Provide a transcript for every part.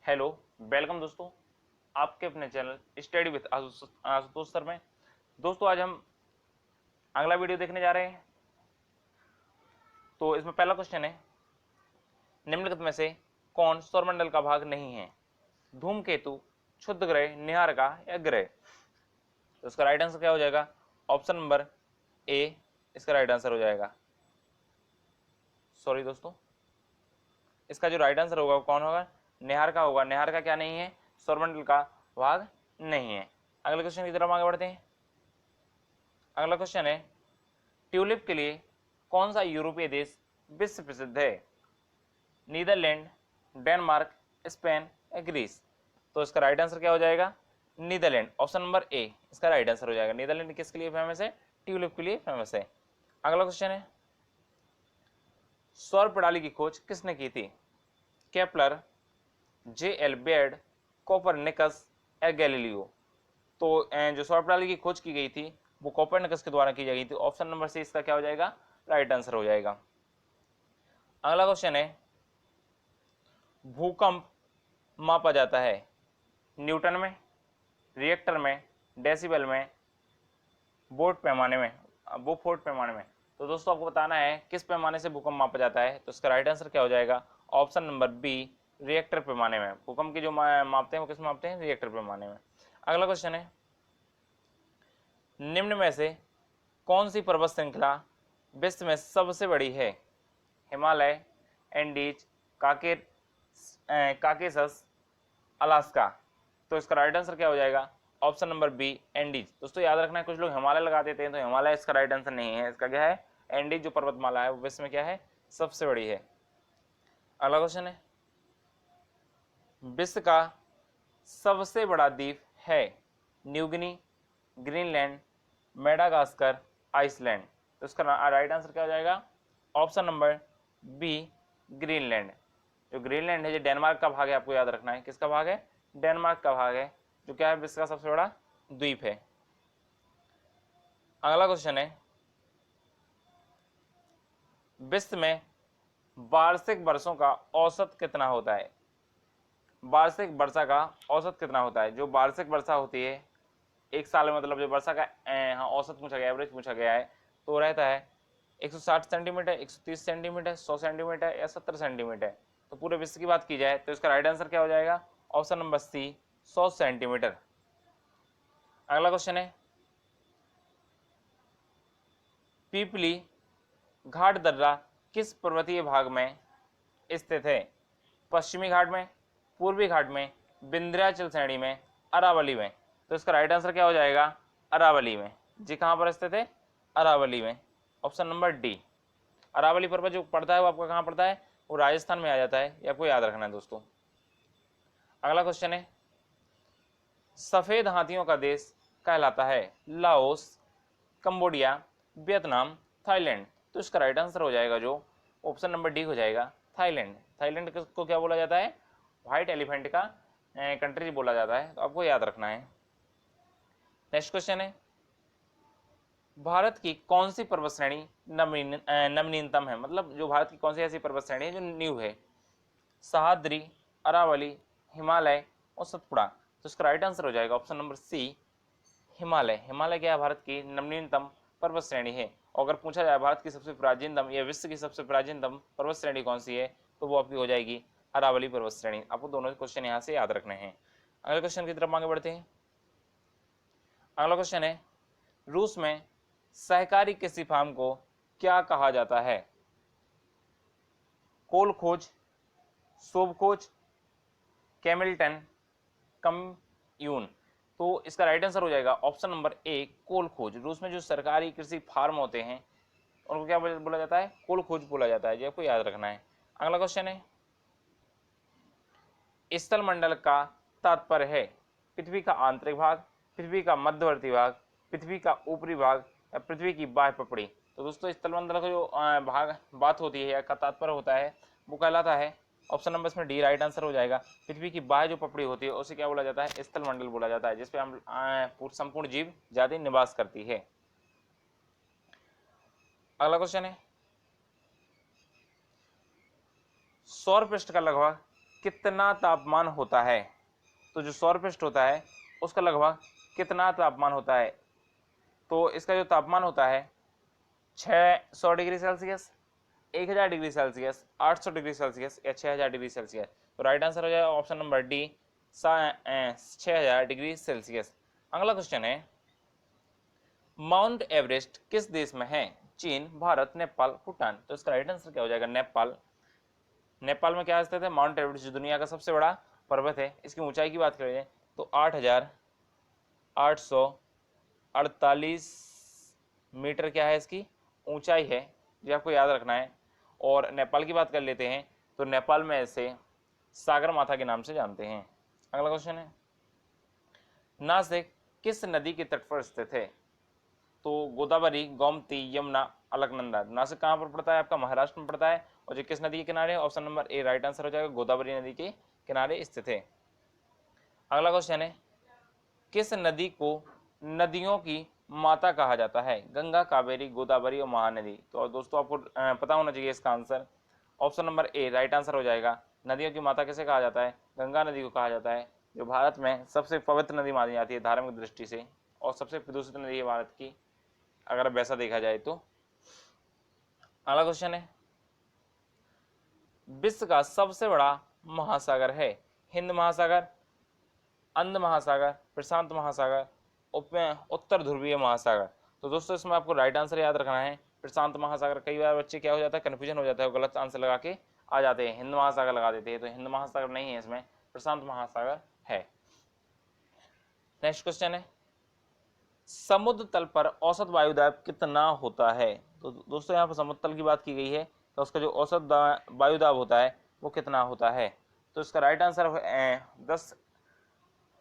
Hello, welcome दोस्तों आपके अपने channel study with Ashutosh sir में। दोस्तों आज हम अगला वीडियो देखने जा रहे हैं। तो इसमें पहला क्वेश्चन है, निम्नलिखित में से कौन सौरमंडल का भाग नहीं है? धूमकेतु, क्षुद्र ग्रह, निहारिका या ग्रह? तो इसका राइट आंसर क्या हो जाएगा? ऑप्शन नंबर ए इसका राइट आंसर हो जाएगा। सॉरी दोस्तों, इसका जो राइट आंसर होगा वो कौन होगा? निहारिका होगा। निहारिका क्या नहीं है? सौरमंडल का भाग नहीं है। अगले क्वेश्चन की तरफ आगे बढ़ते हैं। अगला क्वेश्चन है, ट्यूलिप के लिए कौन सा यूरोपीय देश विश्व प्रसिद्ध है? नीदरलैंड, डेनमार्क, स्पेन या ग्रीस? तो इसका राइट आंसर क्या हो जाएगा? नीदरलैंड। ऑप्शन नंबर ए इसका राइट आंसर हो जाएगा। नीदरलैंड किसके लिए फेमस है? ट्यूलिप के लिए फेमस है। अगला क्वेश्चन है, सौर प्रणाली की खोज किसने की थी? केपलर, जे.एल. बेयर्ड, कोपरनिकस या गैलीलियो? तो जो सौर प्रणाली की खोज की गई थी वो कोपरनिकस के द्वारा की गई थी। ऑप्शन नंबर सी इसका क्या हो जाएगा? राइट आंसर हो जाएगा। अगला क्वेश्चन है, भूकंप मापा जाता है न्यूटन में, रिएक्टर में, डेसिबल में, बोट पैमाने में, बोफोर्ट पैमाने में? तो दोस्तों आपको बताना है किस पैमाने से भूकंप मापा जाता है। तो इसका राइट आंसर क्या हो जाएगा? ऑप्शन नंबर बी रिएक्टर पैमाने में। भूकंप की जो मापते हैं वो किस में मापते हैं? रिएक्टर पैमाने में। अगला क्वेश्चन है, निम्न में से कौन सी पर्वत श्रृंखला विश्व में सबसे बड़ी है? Himalaya, Andes, Caucasus, Alaska? तो इसका राइट आंसर क्या हो जाएगा? Option number B Andes. दोस्तों याद रखना है, कुछ लोग हिमालय लगा देते हैं, तो हिमालय इसका राइट आंसर नहीं है। इसका क्या है? एंडीज जो पर्वतमाला है वो विश्व में क्या है? सबसे बड़ी है। अगला क्वेश्चन है, विश्व का सबसे बड़ा द्वीप है न्यूगिनी, ग्रीनलैंड, मेडागास्कर, आइसलैंड? तो इसका राइट आंसर क्या हो जाएगा? Option number B Greenland. जो ग्रीनलैंड है जो डेनमार्क का भाग है, आपको याद रखना है। किसका भाग है? डेनमार्क का भाग है, जो क्या है? विश्व का सबसे बड़ा द्वीप है। अगला क्वेश्चन है, विश्व में वार्षिक वर्षों का औसत कितना होता है? वार्षिक वर्षा का औसत कितना होता है? जो वार्षिक वर्षा होती है एक साल में, मतलब जो वर्षा का हाँ औसत पूछा गया, एवरेज पूछा गया है, तो रहता है 160 सेंटीमीटर, 130 सेंटीमीटर, 100 सेंटीमीटर या 70 सेंटीमीटर? तो पूरे विश्व की बात की जाए तो इसका राइट आंसर क्या हो जाएगा? Option number C 100 centimetre. अगला क्वेश्चन है, पीपली घाट दर्रा किस पर्वतीय भाग में स्थित है? पश्चिमी घाट में, पूर्वी घाट में, विंध्याचल श्रेणी में, अरावली में? तो इसका राइट आंसर क्या हो जाएगा? अरावली में। जी कहां पर स्थित है? अरावली में। Option number D. अरावली पर्वत जो पड़ता है वो आपका कहां पड़ता है? वो राजस्थान में आ जाता है, ये आपको याद रखना है दोस्तों। अगला क्वेश्चन है, सफेद हाथियों का देश कहलाता है लाओस, कंबोडिया, वियतनाम, थाईलैंड? तो इसका राइट आंसर हो जाएगा जो ऑप्शन नंबर डी हो जाएगा, थाईलैंड। थाईलैंड को क्या बोला जाता है? व्हाइट एलिफेंट का कंट्री बोला जाता है, तो आपको याद रखना है। नेक्स्ट क्वेश्चन है, भारत की कौन सी पर्वत श्रेणी नवनीतम है? मतलब जो भारत की कौन सी ऐसी पर्वत श्रेणी है जो न्यू है? सह्याद्री, अरावली, हिमालय और सतपुड़ा? तो इसका राइट आंसर हो जाएगा option number C Himalaya. Himalaya क्या है? भारत की नवनीतम पर्वत श्रेणी है। और अगर पूछा जाए भारत की सबसे प्राचीनतम या विश्व की सबसे प्राचीनतम पर्वत श्रेणी कौन सी है, तो वो आपकी हो जाएगी अरावली पर्वत श्रेणी। आपको दोनों क्वेश्चन यहाँ से याद रखने हैं। अगले क्वेश्चन की तरफ आगे बढ़ते हैं। अगला क्वेश्चन है, रूस में सहकारी कृषि फार्म को क्या कहा जाता है? कोल खोज, सोब खोज, कैमिल्टन, कम्यून? तो इसका राइट आंसर हो जाएगा ऑप्शन नंबर ए कोल खोज। रूस में जो सरकारी कृषि फार्म होते हैं उनको क्या बोला जाता है? कोल खोज बोला जाता है, ये आपको याद रखना है। अगला क्वेश्चन है, स्थल मंडल का तात्पर्य है पृथ्वी का आंतरिक भाग, पृथ्वी का मध्यवर्ती भाग, पृथ्वी का ऊपरी भाग या पृथ्वी की बाह्य पपड़ी? तो दोस्तों स्थल मंडल का जो भाग बात होती है या का तात्पर्य होता है वो कहलाता है ऑप्शन नंबर इसमें डी राइट आंसर हो जाएगा। पृथ्वी की बाह्य जो पपड़ी होती है उसे क्या बोला जाता है? स्थल मंडल बोला जाता है, जिसपे हम संपूर्ण जीव जाति निवास करती है। अगला क्वेश्चन है, सौर पृष्ठ का लगभग कितना तापमान होता है? तो जो सौर पृष्ठ होता है उसका लगभग कितना तापमान होता है? तो इसका जो तापमान होता है 600 degree Celsius, 1000 degree Celsius, 800 degree Celsius या 6000 डिग्री सेल्सियस। तो राइट आंसर हो जाएगा option number D 6000 degree Celsius. अगला क्वेश्चन है, माउंट एवरेस्ट किस देश में है? चीन, भारत, नेपाल, भूटान। तो इसका राइट आंसर क्या हो जाएगा? नेपाल। नेपाल में क्या स्थित है? माउंट एवरेस्ट जो दुनिया का सबसे बड़ा पर्वत है। इसकी ऊंचाई की बात करें तो 8848 मीटर क्या है इसकी ऊंचाई है, जो आपको याद रखना है। और नेपाल की बात कर लेते हैं तो नेपाल में इसे सागर माथा के नाम से जानते हैं। अगला क्वेश्चन है, नासिक किस नदी के तट पर स्थित है? तो गोदावरी, गोमती, यमुना, अलकनंदा। नासिक कहाँ पर पड़ता है? आपका महाराष्ट्र में पड़ता है। और जो किस नदी के किनारे? Option number A right answer हो जाएगा, गोदावरी नदी के किनारे स्थित है। अगला क्वेश्चन है, किस नदी को नदियों की माता कहा जाता है? गंगा, कावेरी, गोदावरी और महानदी। तो दोस्तों आपको पता होना चाहिए इसका answer. Option number A right answer हो जाएगा। नदियों की माता किसे कहा जाता है? गंगा नदी को कहा जाता है, जो भारत में सबसे पवित्र नदी मानी जाती है धार्मिक दृष्टि से, और सबसे प्रदूषित नदी है भारत की, अगर वैसा देखा जाए तो। अगला क्वेश्चन है, विश्व का सबसे बड़ा महासागर है? हिंद महासागर, अंध महासागर, प्रशांत महासागर, उत्तर ध्रुवीय महासागर। तो दोस्तों इसमें आपको राइट आंसर याद रखना है प्रशांत महासागर। कई बार बच्चे क्या हो जाता है, कन्फ्यूजन हो जाता है, गलत आंसर लगा के आ जाते हैं, हिंद महासागर लगा देते हैं। तो हिंद महासागर नहीं है, इसमें प्रशांत महासागर है। नेक्स्ट क्वेश्चन है, समुद्र तल पर औसत वायुदाब कितना होता है? तो दोस्तों यहाँ पर समुद्र तल की बात की गई है, तो उसका जो औसत वायुदाब होता है वो कितना होता है? तो इसका right answer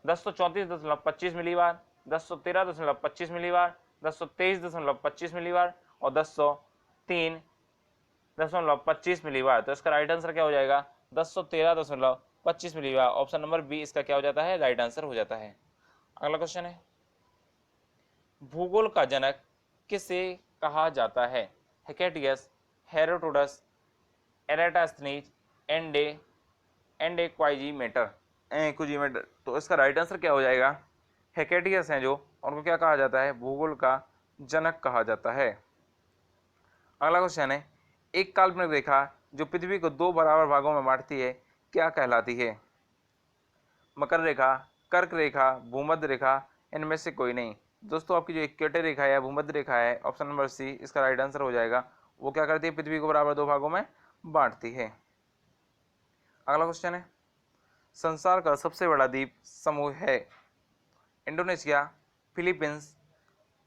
1034.25 millibar, 1013.25 millibar, 1023.25 millibar और 1003.25 मिलीबार। तो इसका राइट आंसर क्या हो जाएगा? 1013.25 मिलीबार। ऑप्शन नंबर बी इसका क्या हो जाता है? राइट आंसर हो जाता है। अगला क्वेश्चन है, भूगोल का जनक किसे कहा जाता है? हेकेटियस, हेरोडोटस, एराटोस्थेनीज, एंडेक्वाइजीमेटर। तो इसका राइट आंसर क्या हो जाएगा? हेकेटियस हैं जो, उनको क्या कहा जाता है? भूगोल का जनक कहा जाता है। अगला क्वेश्चन है, एक काल्पनिक रेखा जो पृथ्वी को दो बराबर भागों में बांटती है क्या कहलाती है? मकर रेखा, कर्क रेखा, भूमध्य रेखा, इनमें से कोई नहीं। दोस्तों आपकी जो इक्वेटर रेखा है, भूमध्य रेखा है, ऑप्शन नंबर सी इसका राइट आंसर हो जाएगा। वो क्या करती है? पृथ्वी को बराबर दो भागों में बांटती है। अगला क्वेश्चन है, संसार का सबसे बड़ा द्वीप समूह है? इंडोनेशिया, फिलीपींस,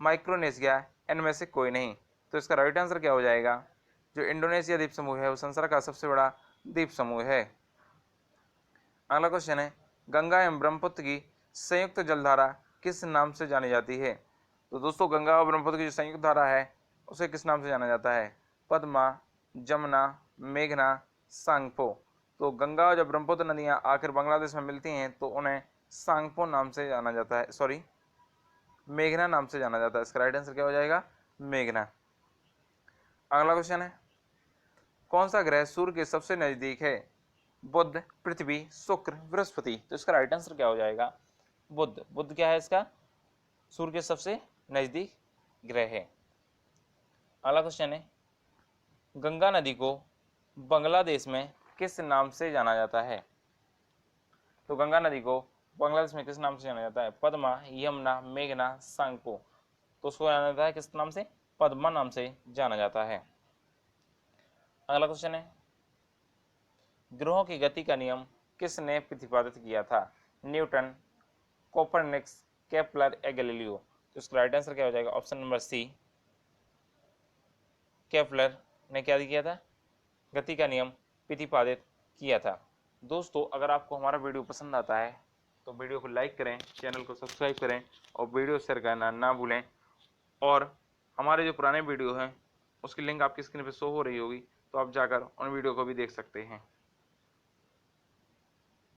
माइक्रोनेशिया, इनमें से कोई नहीं। तो इसका राइट आंसर क्या हो जाएगा? जो इंडोनेशिया द्वीप समूह है वो संसार का सबसे बड़ा द्वीप समूह है। अगला क्वेश्चन है, गंगा एवं ब्रह्मपुत्र की संयुक्त जलधारा किस नाम से जानी जाती है? तो दोस्तों गंगा और ब्रह्मपुत्र की जो संयुक्त धारा है उसे किस नाम से जाना जाता है? पद्मा, जमुना, मेघना, सांगपो। तो गंगा और जब ब्रह्मपुत्र नदियां आखिर बांग्लादेश में मिलती हैं तो उन्हें सांगपो नाम से जाना जाता है, सॉरी मेघना नाम से जाना जाता है। इसका राइट आंसर क्या हो जाएगा? मेघना। अगला क्वेश्चन है, कौन सा ग्रह सूर्य के सबसे नजदीक है? बुध, पृथ्वी, शुक्र, बृहस्पति। तो इसका राइट आंसर क्या हो जाएगा? बुध। बुध क्या है इसका? सूर्य के सबसे नजदीक ग्रह है। अगला क्वेश्चन है, गंगा नदी को बांग्लादेश में किस नाम से जाना जाता है? तो गंगा नदी को बांग्लादेश में किस नाम से जाना जाता है? पद्मा, यमुना, मेघना, सांगपो। तो उसको जाना जाता है किस नाम से? पद्मा नाम से जाना जाता है। अगला क्वेश्चन है, ग्रहों की गति का नियम किसने प्रतिपादित किया था? न्यूटन, कोपरनिकस, केपलर या गैलीलियो। तो इसका राइट आंसर क्या हो जाएगा? ऑप्शन नंबर सी केपलर ने क्या किया था? गति का नियम प्रतिपादित किया था। दोस्तों अगर आपको हमारा वीडियो पसंद आता है तो वीडियो को लाइक करें, चैनल को सब्सक्राइब करें और वीडियो शेयर करना ना भूलें। और हमारे जो पुराने वीडियो हैं उसकी लिंक आपकी स्क्रीन पर शो हो रही होगी, तो आप जाकर उन वीडियो को भी देख सकते हैं।